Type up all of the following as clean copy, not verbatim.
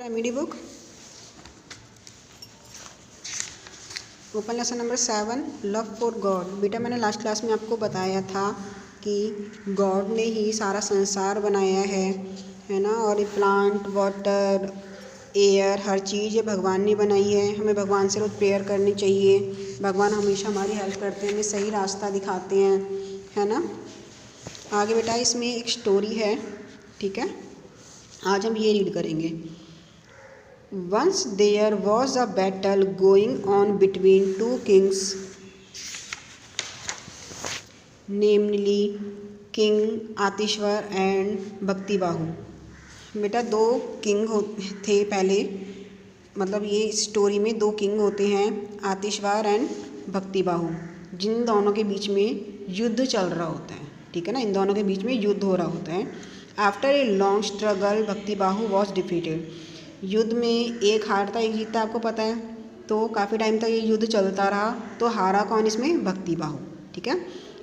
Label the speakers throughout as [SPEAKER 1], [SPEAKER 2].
[SPEAKER 1] Remedy book open lesson number 7 love for God. बेटा मैंने last class में आपको बताया था कि गॉड ने ही सारा संसार बनाया है ना। और ये प्लांट वाटर एयर हर चीज़ ये भगवान ने बनाई है। हमें भगवान से रोज़ प्रेयर करनी चाहिए। भगवान हमेशा हमारी हेल्प करते हैं, हमें सही रास्ता दिखाते हैं, है ना। आगे बेटा इसमें एक स्टोरी है, ठीक है। आज हम ये रीड करेंगे। Once there was a battle going on between two kings, namely King Atishwar and Bhakti Bahu. बेटा दो किंग थे पहले, मतलब ये स्टोरी में दो किंग होते हैं, आतिश्वर एंड भक्ति बाहू, जिन दोनों के बीच में युद्ध चल रहा होता है, ठीक है ना। इन दोनों के बीच में युद्ध हो रहा होता है। आफ्टर ए लॉन्ग स्ट्रगल भक्ति बाहू वॉज डिफीटेड। युद्ध में एक हारता एक जीतता, आपको पता है। तो काफ़ी टाइम तक ये युद्ध चलता रहा। तो हारा कौन इसमें? भक्ति बाहू, ठीक है।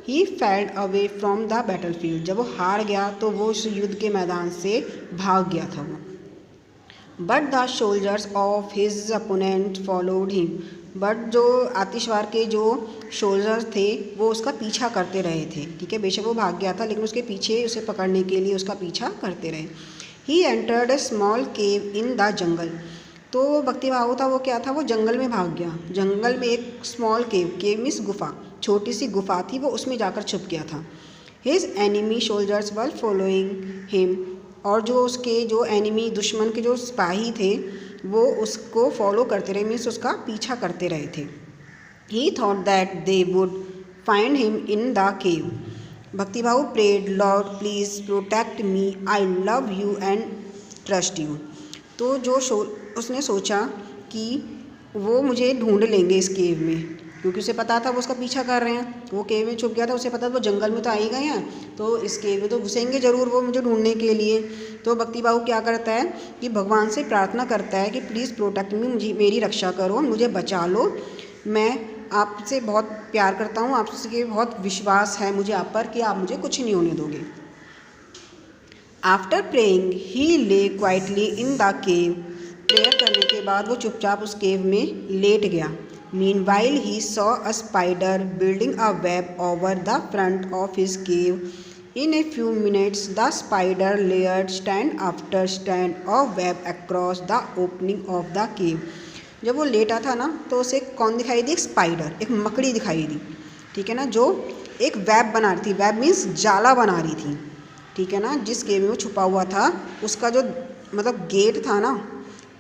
[SPEAKER 1] He fled away from the battle field. जब वो हार गया तो वो उस युद्ध के मैदान से भाग गया था वो। But the soldiers of his opponent followed him. But जो आतिश्वर के जो सोल्जर्स थे वो उसका पीछा करते रहे थे, ठीक है। बेशक वो भाग गया था लेकिन उसके पीछे उसे पकड़ने के लिए उसका पीछा करते रहे। He entered A small cave in the jungle. तो भक्ति बाहू था वो क्या था, वो जंगल में भाग गया। जंगल में एक स्मॉल केव मीन्स गुफा, छोटी सी गुफा थी, वो उसमें जाकर छुप गया था। हिज एनिमी सोल्जर्स वर फॉलोइंग हिम। और जो उसके जो एनिमी दुश्मन के जो सिपाही थे वो उसको फॉलो करते रहे, मीन्स उसका पीछा करते रहे थे। He thought that they would find him in the cave. Bhakti Bahu prayed, Lord please protect me, I love you and trust you. तो जो उसने सोचा कि वो मुझे ढूंढ लेंगे इस केव में, क्योंकि उसे पता था वो उसका पीछा कर रहे हैं। वो केव में छुप गया था, उसे पता था वो जंगल में तो आ ही गए हैं, तो इस केव में तो घुसेंगे ज़रूर वो मुझे ढूंढने के लिए। तो भक्ति बाहू क्या करता है कि भगवान से प्रार्थना करता है कि प्लीज़ प्रोटेक्ट मी, मुझे मेरी रक्षा करो, मुझे बचा लो। मैं आपसे बहुत प्यार करता हूँ, आपसे बहुत विश्वास है मुझे आप पर कि आप मुझे कुछ नहीं होने दोगे। आफ्टर प्रेइंग ही ले quietly in the cave. Prayer करने के बाद वो चुपचाप उस केव में लेट गया। Meanwhile he saw a spider building a web over the front of his cave. In a few minutes the spider layered stand after stand of web across the opening of the cave. जब वो लेटा था ना तो उसे कौन दिखाई दी? एक स्पाइडर, एक मकड़ी दिखाई दी, ठीक है ना, जो एक वेब बना रही थी। वेब मीन्स जाला बना रही थी, ठीक है ना। जिस केव में वो छुपा हुआ था उसका जो मतलब गेट था ना,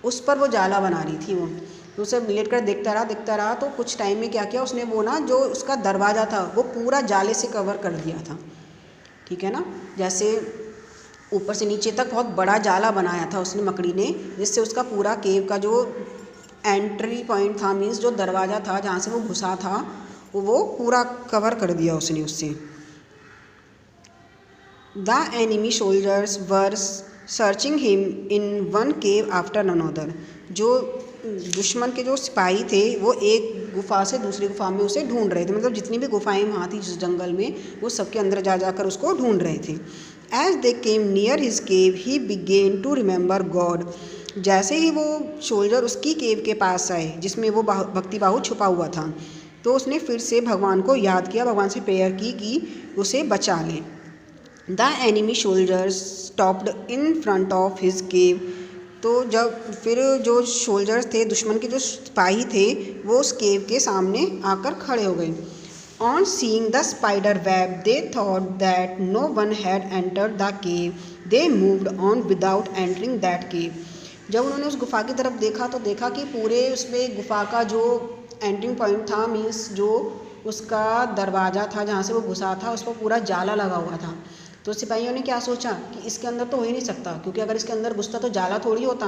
[SPEAKER 1] उस पर वो जाला बना रही थी वो। तो उसे लेट कर देखता रहा। तो कुछ टाइम में क्या किया उसने, वो ना जो उसका दरवाज़ा था वो पूरा जाले से कवर कर दिया था, ठीक है ना। जैसे ऊपर से नीचे तक बहुत बड़ा जाला बनाया था उसने, मकड़ी ने, जिससे उसका पूरा केव का जो एंट्री पॉइंट था, मीन्स जो दरवाज़ा था जहाँ से वो घुसा था, वो पूरा कवर कर दिया उसने उससे। The enemy soldiers were searching him in one cave after another. जो दुश्मन के जो सिपाही थे वो एक गुफा से दूसरी गुफा में उसे ढूंढ रहे थे, मतलब जितनी भी गुफाएं वहाँ थी जिस जंगल में, वो सबके अंदर जा जाकर उसको ढूंढ रहे थे। As they came near his cave he began to remember God. जैसे ही वो सोल्जर उसकी केव के पास आए जिसमें वो भक्ति बाहू छुपा हुआ था, तो उसने फिर से भगवान को याद किया, भगवान से प्रेयर की कि उसे बचा ले। The enemy soldiers stopped in front of his cave. तो जब फिर जो सोल्जर्स थे, दुश्मन के जो सिपाही थे, वो उस केव के सामने आकर खड़े हो गए। On seeing the spider web they thought that no one had entered the cave. They moved on without entering that cave. जब उन्होंने उस गुफा की तरफ देखा तो देखा कि पूरे उसमें गुफा का जो एंट्रिंग पॉइंट था, मीन्स जो उसका दरवाज़ा था जहाँ से वो घुसा था, उस पर पूरा जाला लगा हुआ था। तो सिपाहियों ने क्या सोचा कि इसके अंदर तो हो ही नहीं सकता, क्योंकि अगर इसके अंदर घुसता तो जाला थोड़ी होता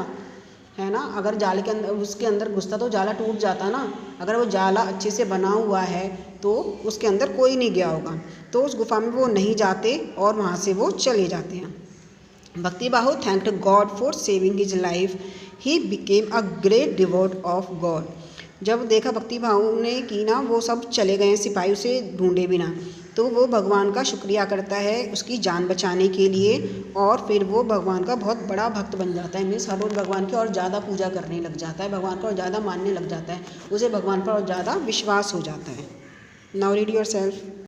[SPEAKER 1] है ना। अगर जाले के अंदर उसके अंदर घुसता तो जाला टूट जाता ना। अगर वो जाला अच्छे से बना हुआ है तो उसके अंदर कोई नहीं गया होगा। तो उस गुफा में वो नहीं जाते और वहाँ से वो चले जाते हैं। Bhakti Bahu thanked God for saving his life. He became a great devotee of God. जब देखा भक्ति बाहू ने कि ना वो सब चले गए, सिपाही उसे ढूंढे बिना, तो वो भगवान का शुक्रिया करता है उसकी जान बचाने के लिए, और फिर वो भगवान का बहुत बड़ा भक्त बन जाता है। मीन्स हर रोज़ भगवान की और ज़्यादा पूजा करने लग जाता है, भगवान को और ज़्यादा मानने लग जाता है, उसे भगवान पर और ज़्यादा विश्वास हो जाता है। Now read yourself.